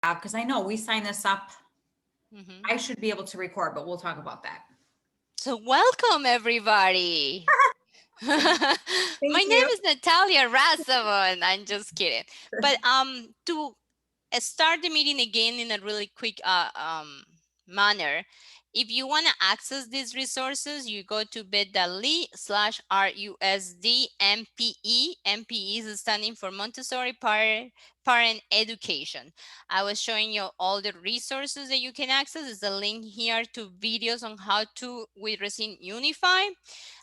because I know we signed this up. Mhm. I should be able to record, but we'll talk about that. So welcome everybody. My Thank name you. is Natalia Rasavon. I'm just kidding. But to start the meeting again in a really quick manner, if you want to access these resources, you go to bit.ly/RUSDMPE. MPE is standing for Montessori Parent Education. I was showing you all the resources that you can access. There's a link here to videos on how to with Resin Unify.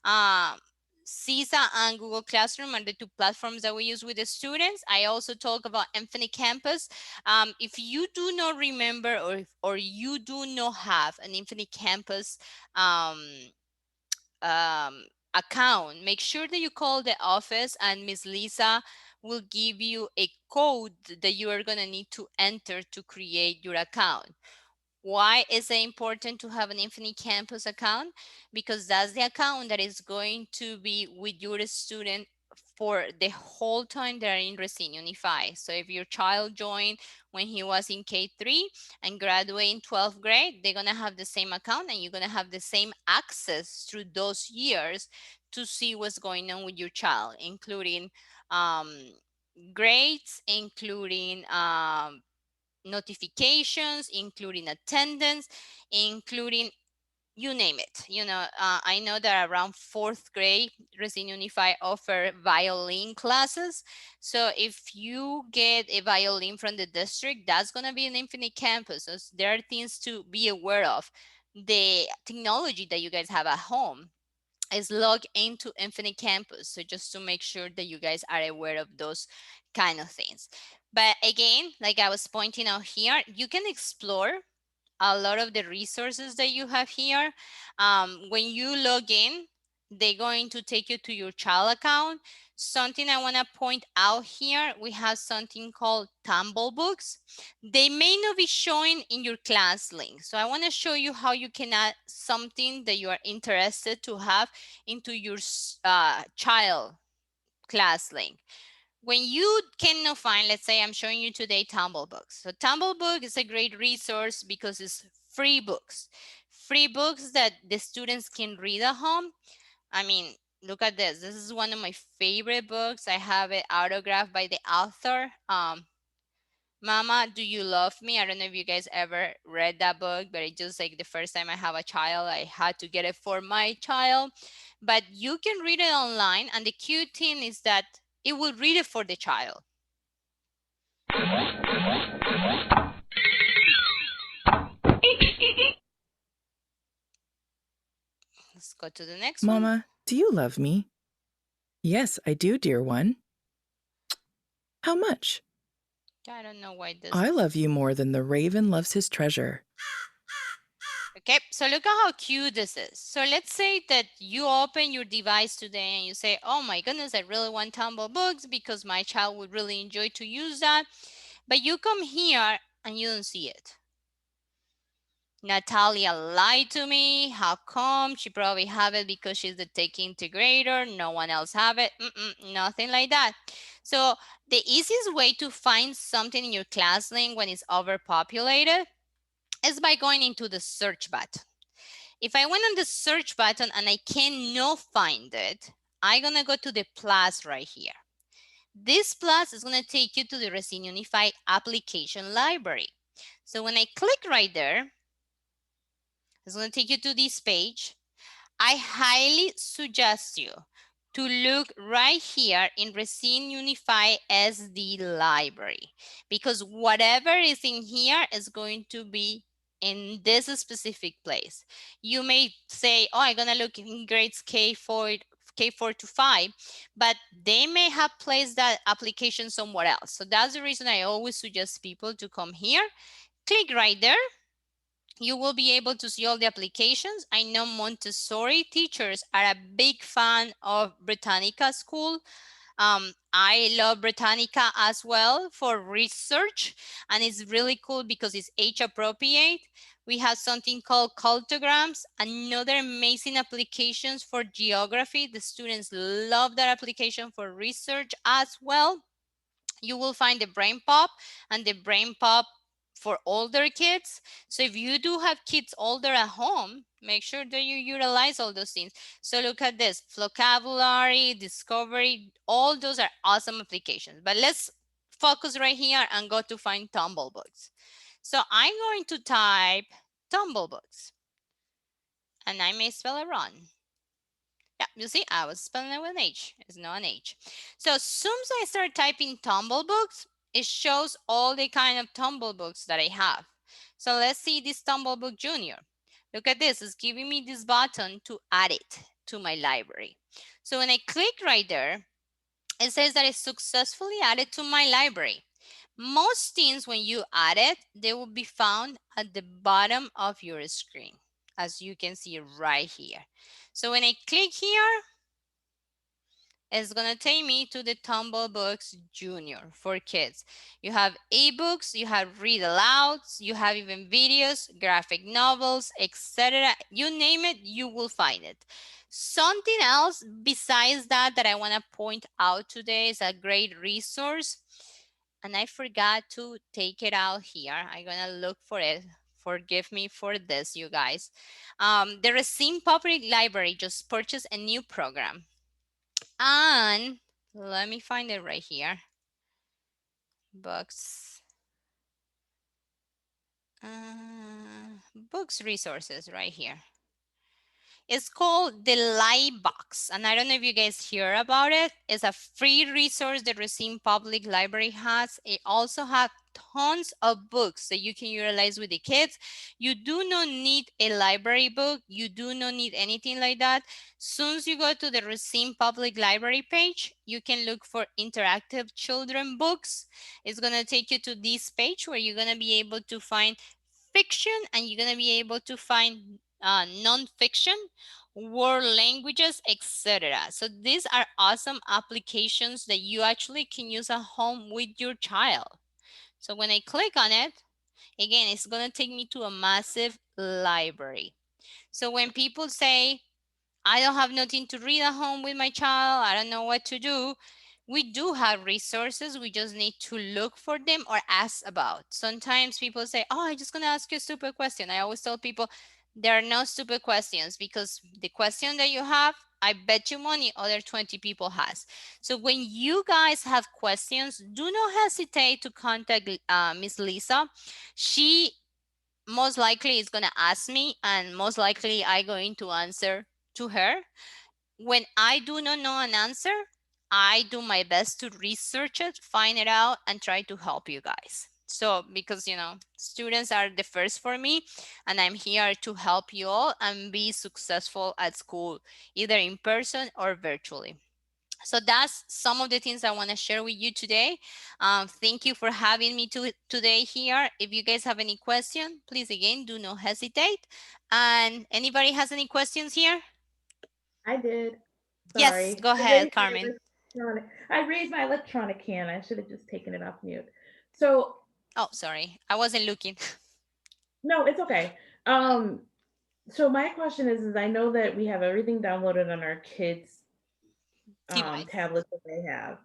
Um, CISA and Google Classroom are the two platforms that we use with the students. I also talk about Infinite Campus. If you do not remember or you do not have an Infinite Campus um, um, account, make sure that you call the office and Miss Lisa will give you a code that you are going to need to enter to create your account. Why is it important to have an Infinite Campus account? Because that's the account that is going to be with your student for the whole time they're in Resin Unify. So if your child joined when he was in K3 and graduate in 12th grade, they're gonna have the same account and you're gonna have the same access through those years to see what's going on with your child, including um, grades, including notifications, including attendance, including you name it. I know that around fourth grade, Resin Unify offer violin classes. So if you get a violin from the district, that's going to be an Infinite Campus. So there are things to be aware of. The technology that you guys have at home is logged into Infinite Campus. So just to make sure that you guys are aware of those kind of things. But again, like I was pointing out here, you can explore a lot of the resources that you have here. When you log in, they're going to take you to your child account. Something I want to point out here, we have something called Tumble Books. They may not be showing in your class link. So I want to show you how you can add something that you are interested to have into your child class link. When you cannot find, let's say I'm showing you today Tumble Books. So Tumble Book is a great resource because it's free books. Free books that the students can read at home. I mean, look at this. This is one of my favorite books. I have it autographed by the author. Mama, Do You Love Me? I don't know if you guys ever read that book, but it just like the first time I have a child, I had to get it for my child. But you can read it online, and the cute thing is that it will read it for the child. Let's go to the next one. Mama, do you love me? Yes, I do, dear one. How much? I don't know why this I is. love you more than the raven loves his treasure. Okay, so look at how cute this is. So let's say that you open your device today and you say, oh my goodness, I really want Tumble Books because my child would really enjoy to use that. But you come here and you don't see it. Natalia lied to me. How come? She probably have it because she's the tech integrator. No one else have it. Nothing like that. So the easiest way to find something in your class link when it's overpopulated is by going into the search button. If I went on the search button and I cannot find it, I'm gonna go to the plus right here. This plus is gonna take you to the Resin Unify application library. So when I click right there, it's going to take you to this page. I highly suggest you to look right here in Resin Unify SD library, because whatever is in here is going to be in this specific place. You may say, oh, I'm going to look in grades K4 to 5, but they may have placed that application somewhere else. So that's the reason I always suggest people to come here, click right there. You will be able to see all the applications. I know Montessori teachers are a big fan of Britannica School. I love Britannica as well for research, and it's really cool because it's age appropriate. We have something called cultograms, another amazing applications for geography. The students love that application for research as well. You will find the Brain Pop and the Brain Pop for older kids. So if you do have kids older at home, make sure that you utilize all those things. So look at this, vocabulary, discovery, all those are awesome applications. But let's focus right here and go to find Tumble Books. So I'm going to type Tumble Books, and I may spell it wrong. Yeah, you see, I was spelling it with an H. It's not an H. So as soon as I start typing Tumble Books, it shows all the kind of Tumble Books that I have. So let's see this Tumble Book Junior. Look at this, it's giving me this button to add it to my library. So when I click right there, it says that it's successfully added to my library. Most things when you add it, they will be found at the bottom of your screen, as you can see right here. So when I click here, it's gonna take me to the Tumble Books Junior for kids. You have ebooks, you have read alouds, you have even videos, graphic novels, etc. You name it, you will find it. Something else besides that that I wanna point out today is a great resource. And I forgot to take it out here. I'm gonna look for it. Forgive me for this, you guys. The Racine Public Library just purchased a new program. And let me find it right here. Books. Books resources right here. It's called the Live Box, and I don't know if you guys hear about it. It's a free resource the Racine Public Library has. It also has tons of books that you can utilize with the kids. You do not need a library book. You do not need anything like that. Soon as you go to the Racine Public Library page, you can look for interactive children books. It's gonna take you to this page where you're gonna be able to find fiction, and you're gonna be able to find non-fiction, world languages, etc. So these are awesome applications that you actually can use at home with your child. So when I click on it, again, it's gonna take me to a massive library. So when people say, I don't have nothing to read at home with my child, I don't know what to do, we do have resources. We just need to look for them or ask about. Sometimes people say, oh, I'm just gonna ask you a stupid question. I always tell people there are no stupid questions, because the question that you have, I bet you money other 20 people has. So when you guys have questions, do not hesitate to contact Miss Lisa. She most likely is gonna ask me, and most likely I going to answer to her. When I do not know an answer, I do my best to research it, find it out, and try to help you guys. So because, you know, students are the first for me, and I'm here to help you all and be successful at school, either in person or virtually. So that's some of the things I want to share with you today. Thank you for having me today here. If you guys have any question, please again, do not hesitate. And anybody has any questions here? I did. Yes, Sorry. go ahead, Carmen. I raised my electronic hand. I should have just taken it off mute. So, Oh, sorry, I wasn't looking. no, it's okay. So my question is I know that we have everything downloaded on our kids' Device. tablets that they have,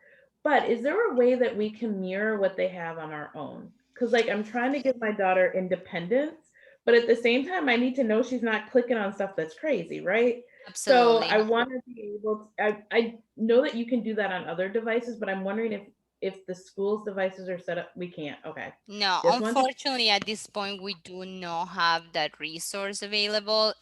but is there a way that we can mirror what they have on our own? Because like I'm trying to give my daughter independence, but at the same time, I need to know she's not clicking on stuff that's crazy, right? So Absolutely. I want to be able to, I know that you can do that on other devices, but I'm wondering if the school's devices are set up, we can't. Okay. No, Just one. unfortunately, at this point, we do not have that resource available.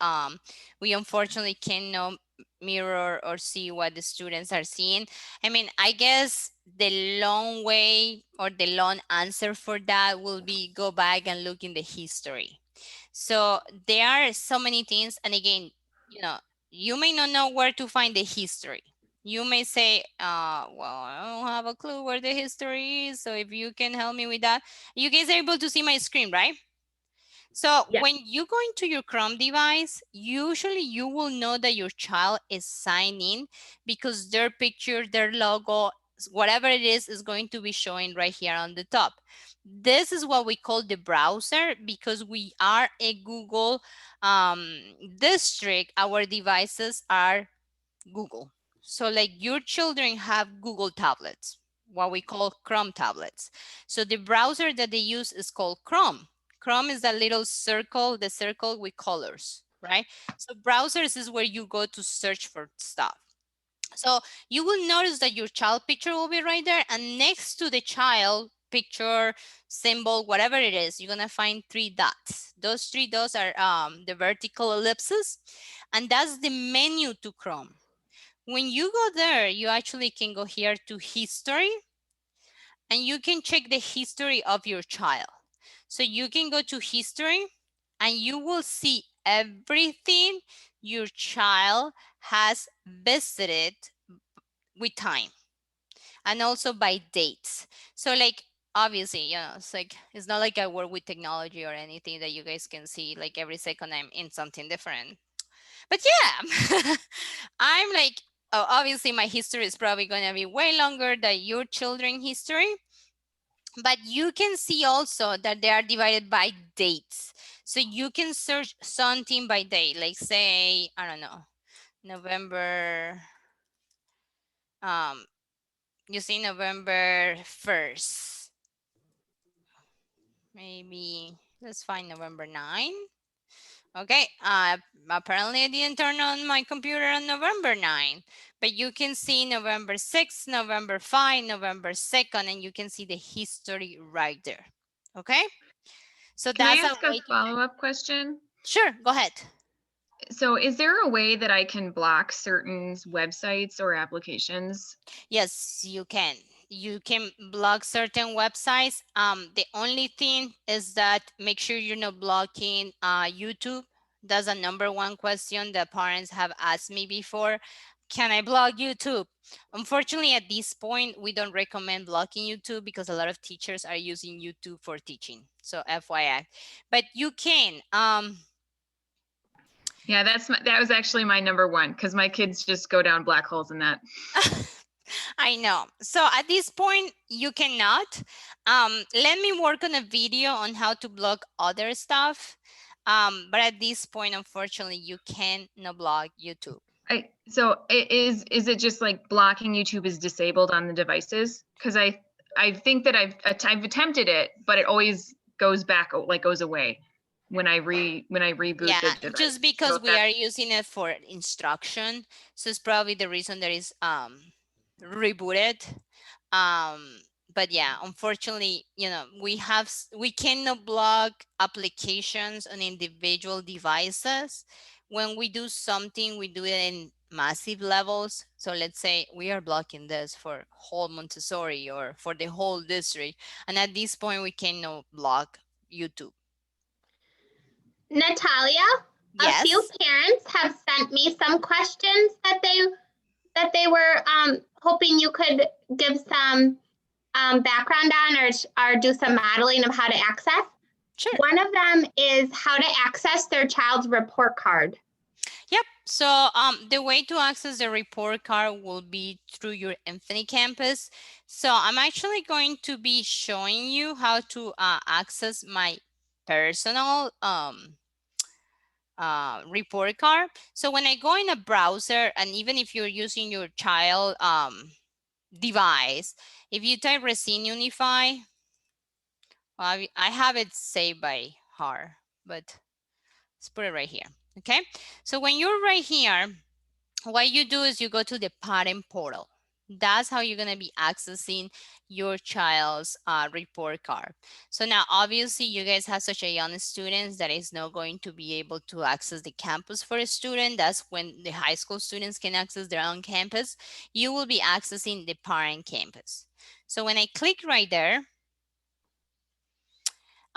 We unfortunately cannot mirror or see what the students are seeing. I mean, I guess the long way or the long answer for that will be go back and look in the history. So there are so many things. And again, you know, you may not know where to find the history. You may say, well, I don't have a clue where the history is. So if you can help me with that, you guys are able to see my screen, right? So Yeah. when you go into your Chrome device, usually you will know that your child is signed in because their picture, their logo, whatever it is going to be showing right here on the top. This is what we call the browser because we are a Google district. Our devices are Google. So like your children have Google tablets. what we call Chrome tablets. So the browser that they use is called Chrome. Chrome is that little circle, the circle with colors, right? So browsers is where you go to search for stuff. So you will notice that your child picture will be right there, and next to the child picture, symbol, whatever it is, you're gonna find 3 dots. Those 3 dots are the vertical ellipses, and that's the menu to Chrome. When you go there, you actually can go here to history, and you can check the history of your child. So you can go to history, and you will see everything your child has visited with time, and also by dates. So like, obviously, you know, it's not like I work with technology or anything that you guys can see like every second I'm in something different. But yeah, I'm like, oh, obviously my history is probably going to be way longer than your children's history. But you can see also that they are divided by dates. So you can search something by date, like say, I don't know, November, you see November 1st. Maybe let's find November 9. Okay, apparently I didn't turn on my computer on November 9, but you can see November 6th, November 5, November 2nd, and you can see the history right there. Okay, so Can I that's ask a follow-up question? Sure, go ahead. So is there a way that I can block certain websites or applications? Yes, you can. You can block certain websites. The only thing is that make sure you're not blocking YouTube. That's a #1 question that parents have asked me before. Can I block YouTube? Unfortunately, at this point, we don't recommend blocking YouTube because a lot of teachers are using YouTube for teaching. So FYI, but you can. Yeah, that was actually my #1 because my kids just go down black holes in that. I know. So at this point, you cannot. Let me work on a video on how to block other stuff. But at this point, unfortunately, you cannot block YouTube. So is it just like blocking YouTube is disabled on the devices? Because I think that I've attempted it, but it always goes back, like goes away when I reboot the device. Just because we are using it for instruction, so it's probably the reason that is rebooted. But yeah, unfortunately, you know, we cannot block applications on individual devices. When we do something, we do it in massive levels. So let's say we are blocking this for whole Montessori or for the whole district, and at this point we cannot block YouTube. Natalia, Yes. a few parents have sent me some questions that they were hoping you could give some background on or do some modeling of how to access. Sure. One of them is how to access their child's report card. Yep. So the way to access the report card will be through your Infinite Campus. So I'm actually going to be showing you how to access my personal report card. So when I go in a browser, and even if you're using your child device, if you type Racine Unify, well, I have it saved by heart, but let's put it right here. Okay. So when you're right here, what you do is you go to the parent portal. That's how you're going to be accessing your child's report card. So now, obviously, you guys have such a young students that is not going to be able to access the campus for a student. That's when the high school students can access their own campus. You will be accessing the parent campus. So when I click right there,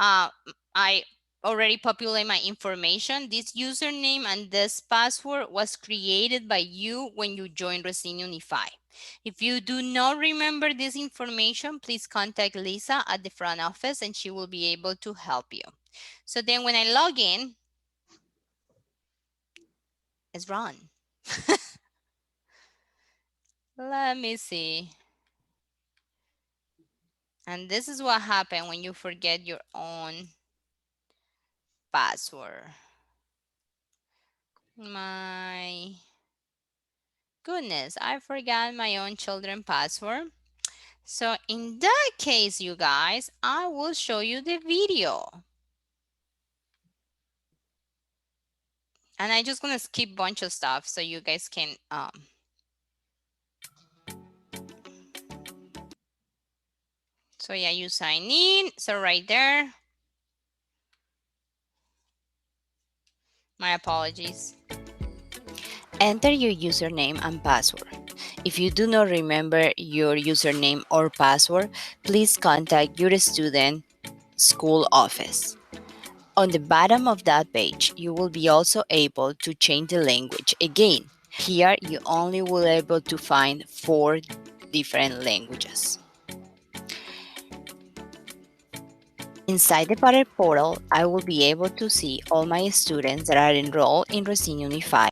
I already populate my information. This username and this password was created by you when you joined Racine Unify. If you do not remember this information, please contact Lisa at the front office and she will be able to help you. So then when I log in, it's run. Let me see. And this is what happened when you forget your own password. My goodness, I forgot my own children password. So in that case, you guys, I will show you the video. And I'm just gonna skip a bunch of stuff so you guys can so yeah, you sign in. So right there. My apologies. Enter your username and password. If you do not remember your username or password, please contact your student school office. On the bottom of that page, you will be also able to change the language again. Here, you only will be able to find 4 different languages. Inside the Parent portal, I will be able to see all my students that are enrolled in Racine Unified.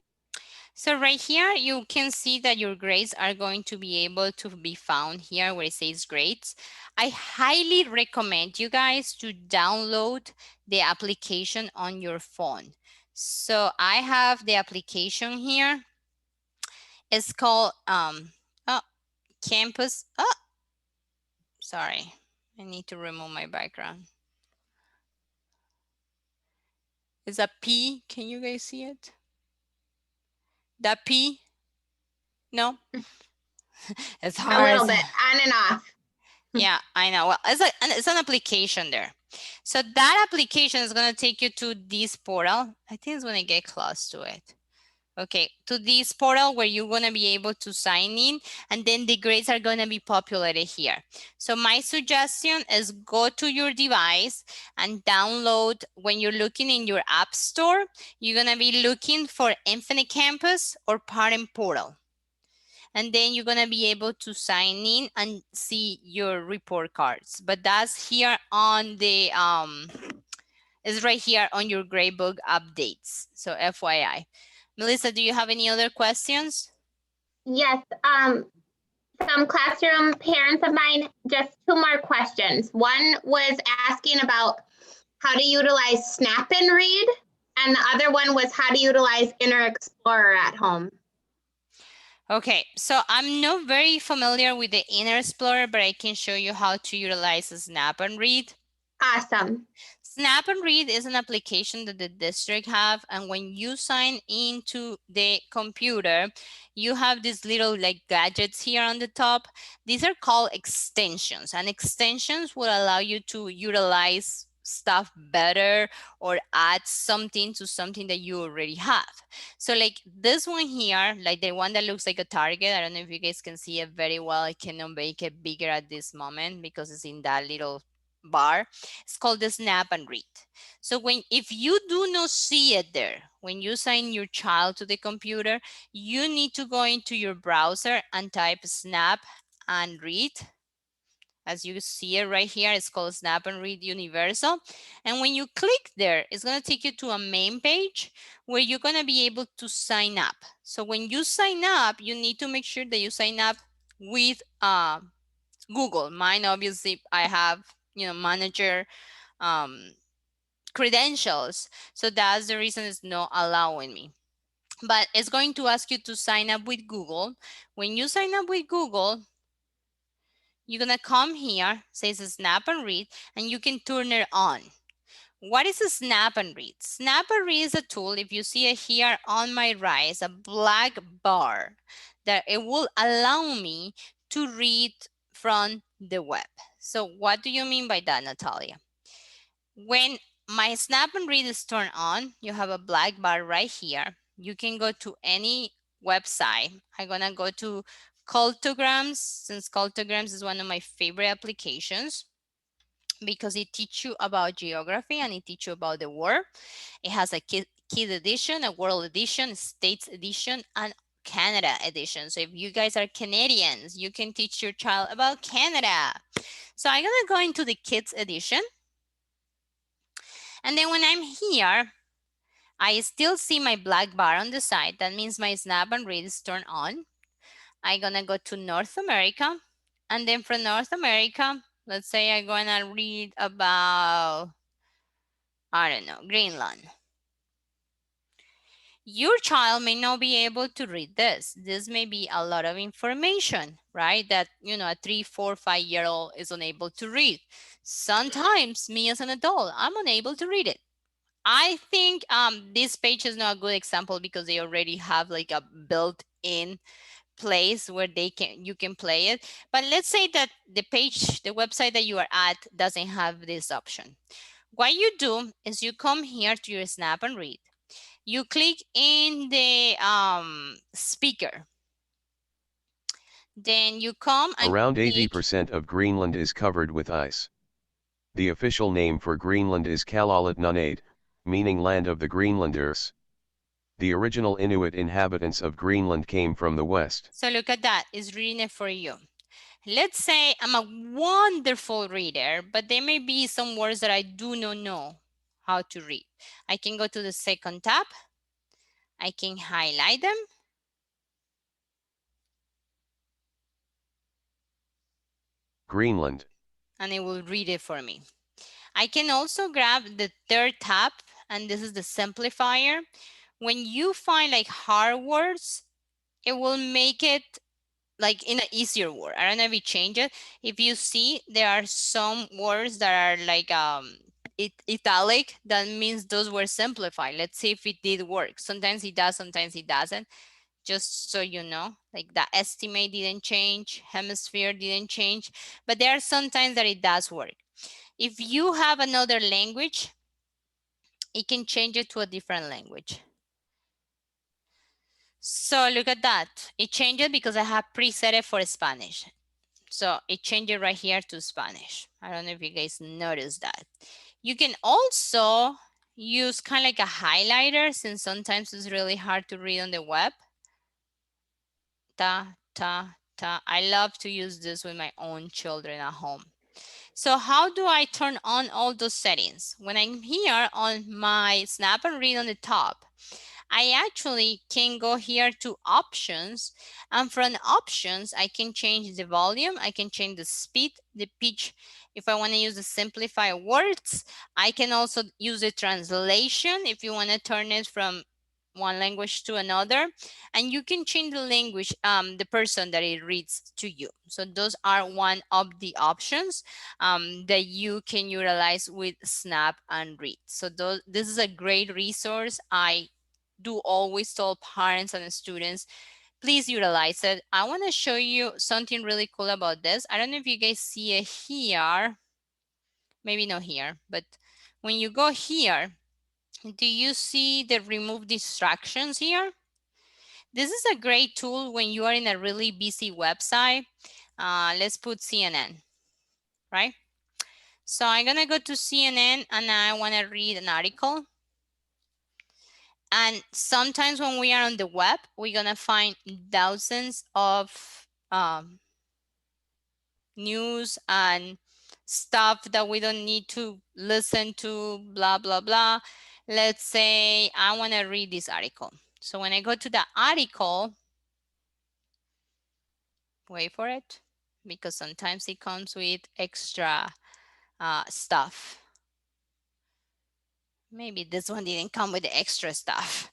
So right here, you can see that your grades are going to be able to be found here where it says grades. I highly recommend you guys to download the application on your phone. So I have the application here. It's called Campus. Oh, sorry. I need to remove my background. It's a P. Can you guys see it? The P? No? It's A hard. little bit on and off. Yeah, I know. Well, it's an application there. So that application is going to take you to this portal. I think it's when I get close to it. Okay, to this portal where you're going to be able to sign in, and then the grades are going to be populated here. So my suggestion is go to your device and download. When you're looking in your app store, you're going to be looking for Infinite Campus or Parent Portal. And then you're going to be able to sign in and see your report cards. But that's here on the it's right here on your gradebook updates. So FYI. Melissa, do you have any other questions? Yes, some classroom parents of mine, just 2 more questions. One was asking about how to utilize Snap and Read, and the other one was how to utilize Inner Explorer at home. Okay, so I'm not very familiar with the Inner Explorer, but I can show you how to utilize Snap and Read. Awesome. Snap and Read is an application that the district have, and when you sign into the computer, you have these little like gadgets here on the top. These are called extensions, and extensions will allow you to utilize stuff better or add something to something that you already have. So like this one here, like the one that looks like a target, I don't know if you guys can see it very well. I cannot make it bigger at this moment because it's in that little bar. It's called the Snap and Read. So if you do not see it there, when you sign your child to the computer, you need to go into your browser and type Snap and Read. As you see it right here, it's called Snap and Read Universal. And when you click there, it's going to take you to a main page where you're going to be able to sign up. So when you sign up, you need to make sure that you sign up with Google. Mine, obviously, I have, manager credentials. So that's the reason it's not allowing me. But it's going to ask you to sign up with Google. When you sign up with Google, you're going to come here, says Snap and Read, and you can turn it on. What is a Snap and Read? Snap and Read is a tool, if you see it here on my right, it's a black bar that it will allow me to read from the web. So what do you mean by that, Natalia? When my Snap and Read is turned on, you have a black bar right here. You can go to any website. I'm gonna go to Cultograms, since Cultograms is one of my favorite applications because it teaches you about geography and it teaches you about the world. It has a kid edition, a world edition, states edition, and Canada edition. So if you guys are Canadians, you can teach your child about Canada. So I'm gonna go into the kids edition. And then when I'm here, I still see my black bar on the side. That means my Snap and Read is turned on. I'm gonna go to North America. And then from North America, let's say I'm gonna read about, I don't know, Greenland. Your child may not be able to read this. This may be a lot of information, right? That, you know, a 3, 4, 5-year-old is unable to read. Sometimes me as an adult, I'm unable to read it. I think this page is not a good example because they already have like a built-in place where you can play it. But let's say that the website that you are at doesn't have this option. What you do is you come here to your Snap and Read. You click in the speaker. Then you come and around click, 80% of Greenland is covered with ice. The official name for Greenland is Kalalit Nunaid, meaning land of the Greenlanders. The original Inuit inhabitants of Greenland came from the west. So look at that, it's reading it for you. Let's say I'm a wonderful reader, but there may be some words that I do not know how to read. I can go to the second tab. I can highlight them. Greenland. And it will read it for me. I can also grab the third tab, and this is the simplifier. When you find like hard words, it will make it like in an easier word. I don't know if you change it. If you see, there are some words that are like italic, that means those were simplified. Let's see if it did work. Sometimes it does, sometimes it doesn't. Just so you know, like the estimate didn't change, hemisphere didn't change, but there are some times that it does work. If you have another language, it can change it to a different language. So look at that. It changed it because I have preset it for Spanish. So it changed it right here to Spanish. I don't know if you guys noticed that. You can also use kind of like a highlighter, since sometimes it's really hard to read on the web. Ta, ta, ta. I love to use this with my own children at home. So how do I turn on all those settings? When I'm here on my Snap and Read on the top, I actually can go here to options, and from options, I can change the volume, I can change the speed, the pitch. If I want to use the simplify words, I can also use the translation if you want to turn it from one language to another, and you can change the language, the person that it reads to you. So those are one of the options that you can utilize with Snap and Read. So this is a great resource. I do always tell parents and students, please utilize it. I want to show you something really cool about this. I don't know if you guys see it here, maybe not here, but when you go here, do you see the remove distractions here? This is a great tool when you are in a really busy website. Let's put CNN, right? So I'm gonna go to CNN and I wanna read an article. And sometimes when we are on the web, we're gonna find thousands of news and stuff that we don't need to listen to, blah, blah, blah. Let's say I wanna read this article. So when I go to the article, wait for it, because sometimes it comes with extra stuff. Maybe this one didn't come with the extra stuff,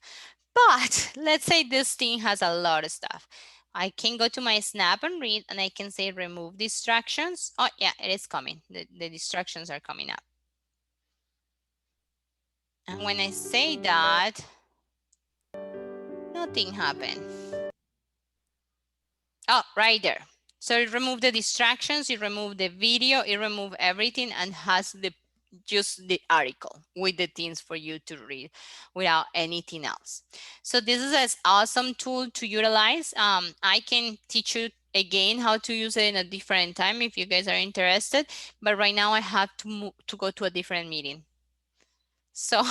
but let's say this thing has a lot of stuff. I can go to my Snap and Read and I can say remove distractions. Oh yeah, it is coming. The distractions are coming up. And when I say that, nothing happened. Oh, right there. So it removed the distractions, it removed the video, it removed everything and has just the article with the things for you to read without anything else. So this is an awesome tool to utilize. I can teach you again how to use it in a different time if you guys are interested, but right now I have to go to a different meeting. So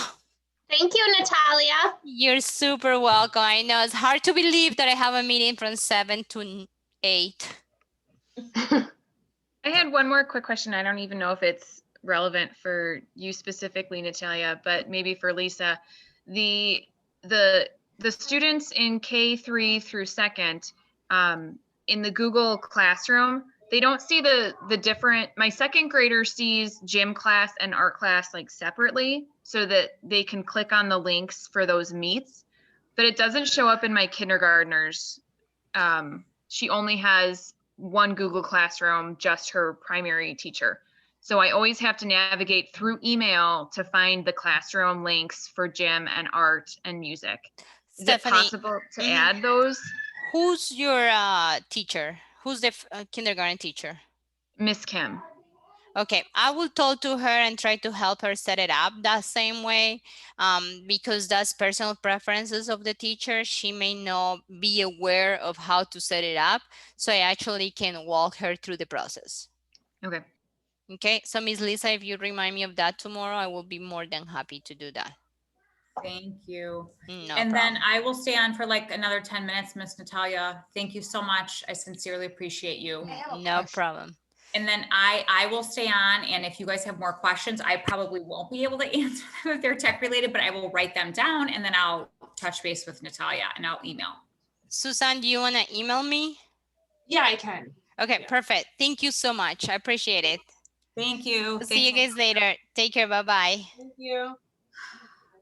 thank you, Natalia. you're super welcome. I know it's hard to believe that I have a meeting from 7 to 8. I had one more quick question. I don't even know if it's relevant for you specifically, Natalia, but maybe for Lisa. The students in K3 through 2nd in the Google Classroom, they don't see the different, my 2nd grader sees gym class and art class like separately so that they can click on the links for those meets. but it doesn't show up in my kindergartners. She only has one Google Classroom, just her primary teacher. So I always have to navigate through email to find the classroom links for gym and art and music. Is it Stephanie, possible to add those? who's your teacher? Who's the kindergarten teacher? Miss Kim. Okay, I will talk to her and try to help her set it up that same way, because that's personal preferences of the teacher. She may not be aware of how to set it up, so I actually can walk her through the process. Okay. Okay, so Ms. Lisa, if you remind me of that tomorrow, I will be more than happy to do that. Thank you. No And problem. then I will stay on for like another 10 minutes, Miss Natalia. Thank you so much. I sincerely appreciate you. No problem. And then I will stay on, and if you guys have more questions, I probably won't be able to answer them if they're tech related, but I will write them down and then I'll touch base with Natalia and I'll email. Susan, do you want to email me? Yeah, I can. Okay, Yeah. perfect. Thank you so much. I appreciate it. Thank you. See you Thanks. guys later. Take care. Bye-bye. Thank you.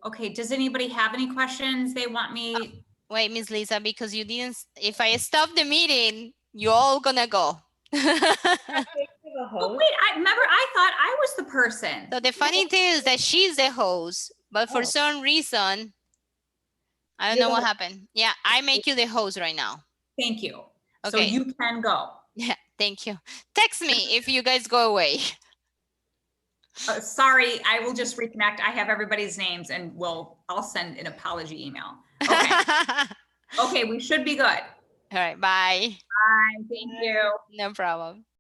Okay, does anybody have any questions they want me? Wait, Miss Lisa, because you didn't, if I stop the meeting, you're all gonna go. Oh, wait, I thought I was the person. So the funny thing is that she's the host, but for some reason, I don't know what happened. Yeah, I make you the host right now. Thank you. So Okay. you can go. Yeah, thank you. Text me if you guys go away. Sorry, I will just reconnect. I have everybody's names and I'll send an apology email. Okay. Okay, we should be good. All right, bye. Bye. Thank you. No problem.